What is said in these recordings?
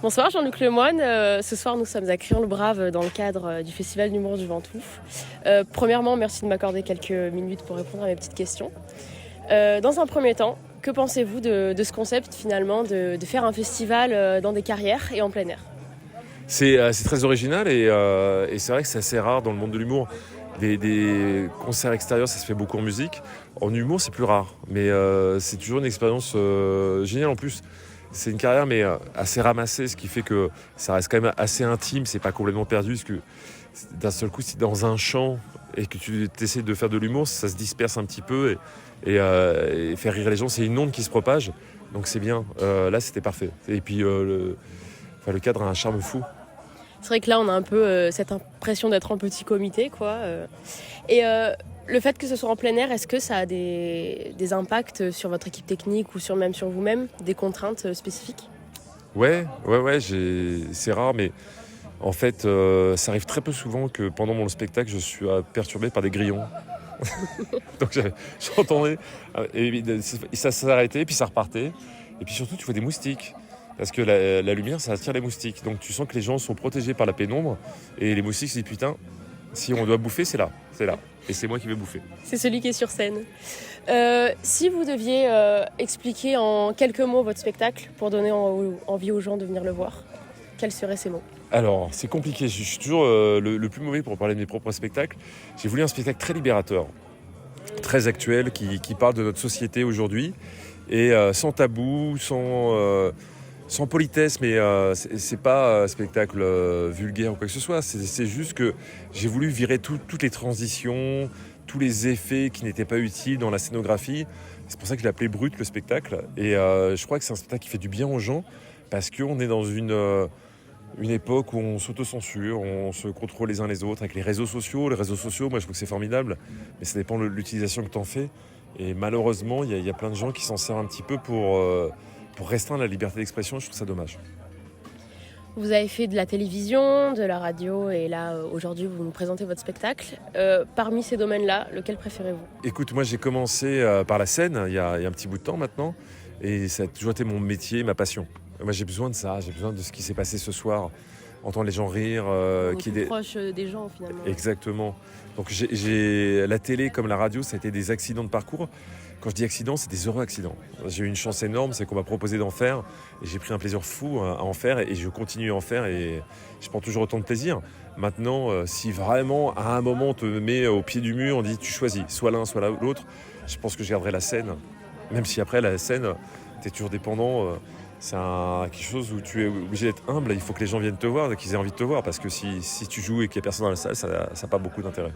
Bonsoir Jean-Luc Lemoine. Ce soir nous sommes à Crillon-le-Brave dans le cadre du Festival d'humour du Ventoux. Premièrement, merci de m'accorder quelques minutes pour répondre à mes petites questions. Dans un premier temps, que pensez-vous de ce concept finalement de faire un festival dans des carrières et en plein air ? C'est très original et c'est vrai que c'est assez rare dans le monde de l'humour. Des concerts extérieurs, ça se fait beaucoup en musique. En humour, c'est plus rare. Mais c'est toujours une expérience géniale en plus. C'est une carrière mais assez ramassée, ce qui fait que ça reste quand même assez intime. C'est pas complètement perdu parce que d'un seul coup, si t'es dans un champ et que tu essaies de faire de l'humour, ça se disperse un petit peu et faire rire les gens, c'est une onde qui se propage. Donc c'est bien. Là, c'était parfait. Et puis le cadre a un charme fou. C'est vrai que là, on a un peu cette impression d'être en petit comité, quoi. Et le fait que ce soit en plein air, est-ce que ça a des impacts sur votre équipe technique ou même sur vous-même, des contraintes spécifiques ? Ouais, c'est rare, mais en fait, ça arrive très peu souvent que pendant mon spectacle, je suis perturbé par des grillons. Donc j'entendais, et ça s'arrêtait, puis ça repartait. Et puis surtout, tu vois des moustiques. Parce que la lumière, ça attire les moustiques. Donc tu sens que les gens sont protégés par la pénombre. Et les moustiques se disent, putain, si on doit bouffer, c'est là. Et c'est moi qui vais bouffer. C'est celui qui est sur scène. Si vous deviez expliquer en quelques mots votre spectacle pour donner envie aux gens de venir le voir, quels seraient ces mots ? Alors, c'est compliqué. Je suis toujours le plus mauvais pour parler de mes propres spectacles. J'ai voulu un spectacle très libérateur, très actuel, qui parle de notre société aujourd'hui. Et sans tabou, sans politesse, mais c'est pas un spectacle vulgaire ou quoi que ce soit. C'est juste que j'ai voulu virer toutes les transitions, tous les effets qui n'étaient pas utiles dans la scénographie. C'est pour ça que je l'ai appelé Brut, le spectacle. Et je crois que c'est un spectacle qui fait du bien aux gens parce qu'on est dans une époque où on s'autocensure, on se contrôle les uns les autres avec les réseaux sociaux. Les réseaux sociaux, moi je trouve que c'est formidable, mais ça dépend de l'utilisation que tu en fais. Et malheureusement, il y a plein de gens qui s'en servent un petit peu pour restreindre la liberté d'expression. Je trouve ça dommage. Vous avez fait de la télévision, de la radio et là, aujourd'hui, vous nous présentez votre spectacle. Parmi ces domaines-là, lequel préférez-vous ? Écoute, moi j'ai commencé par la scène il y a un petit bout de temps maintenant et ça a toujours été mon métier, ma passion. Moi j'ai besoin de ça, j'ai besoin de ce qui s'est passé ce soir, entendre les gens rire. Proche des gens finalement. Exactement. Donc j'ai la télé comme la radio, ça a été des accidents de parcours. Quand je dis accident, c'est des heureux accidents. J'ai eu une chance énorme, c'est qu'on m'a proposé d'en faire et j'ai pris un plaisir fou à en faire et je continue à en faire et je prends toujours autant de plaisir. Maintenant, si vraiment à un moment on te met au pied du mur, on dit tu choisis, soit l'un, soit l'autre, je pense que je garderai la scène. Même si après la scène, tu es toujours dépendant. C'est quelque chose où tu es obligé d'être humble, il faut que les gens viennent te voir, qu'ils aient envie de te voir, parce que si tu joues et qu'il n'y a personne dans la salle, ça n'a pas beaucoup d'intérêt.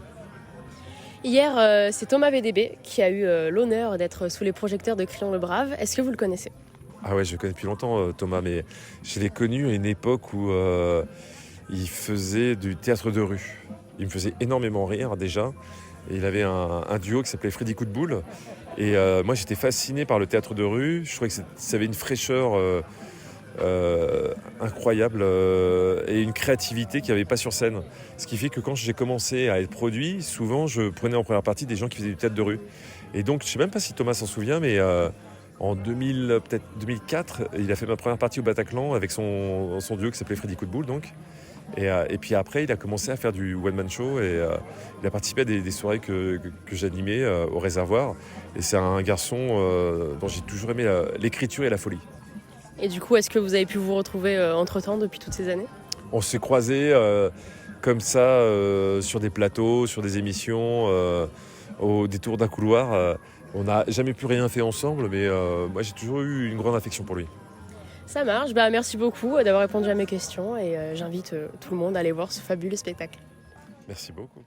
Hier, c'est Thomas VDB qui a eu l'honneur d'être sous les projecteurs de Crillon-le-Brave. Est-ce que vous le connaissez ? Ah ouais, je le connais depuis longtemps, Thomas, mais je l'ai connu à une époque où il faisait du théâtre de rue. Il me faisait énormément rire déjà, et il avait un duo qui s'appelait Freddy Coup de Boule. Et moi, j'étais fasciné par le théâtre de rue. Je trouvais que ça avait une fraîcheur incroyable et une créativité qu'il n'y avait pas sur scène. Ce qui fait que quand j'ai commencé à être produit, souvent, je prenais en première partie des gens qui faisaient du théâtre de rue. Et donc, je ne sais même pas si Thomas s'en souvient, mais en 2004, il a fait ma première partie au Bataclan avec son duo qui s'appelait Freddy Coup de Boule, donc. Et puis après, il a commencé à faire du one-man show et il a participé à des soirées que j'animais au Réservoir. Et c'est un garçon dont j'ai toujours aimé l'écriture et la folie. Et du coup, est-ce que vous avez pu vous retrouver entre-temps depuis toutes ces années ? On s'est croisés comme ça sur des plateaux, sur des émissions, au détour d'un couloir. On n'a jamais pu rien fait ensemble, mais moi j'ai toujours eu une grande affection pour lui. Ça marche, merci beaucoup d'avoir répondu à mes questions et j'invite tout le monde à aller voir ce fabuleux spectacle. Merci beaucoup.